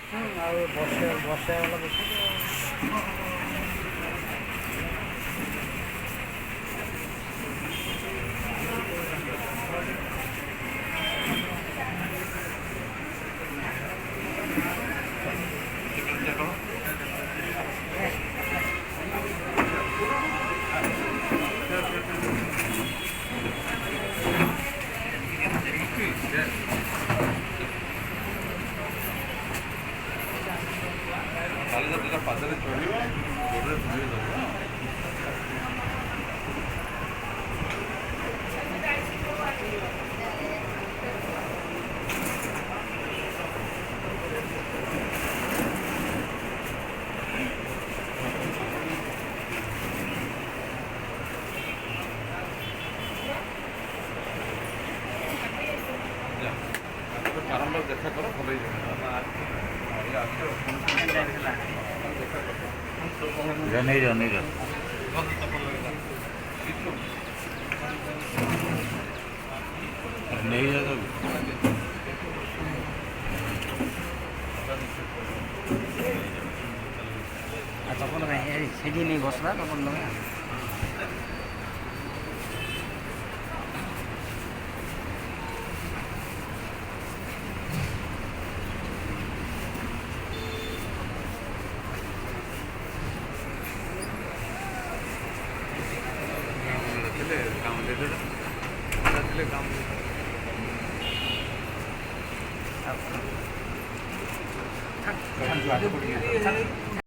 ଆଉ ବର୍ଷା ଗଲା ବେଶୀ ପାଦରେ ଚଳିବ ଗୋଡ଼ରେ ଧୁଳି ଧରିବ। ବାରମ୍ବାର ଦେଖା କର ଭଲ ନେଇଯାଅ ନେଇଯାଅ ନେଇଯାଅ ଚପଲ ସେଠି ନେଇ ବସିଲା ଚପଲ ଲଗା काम दे काम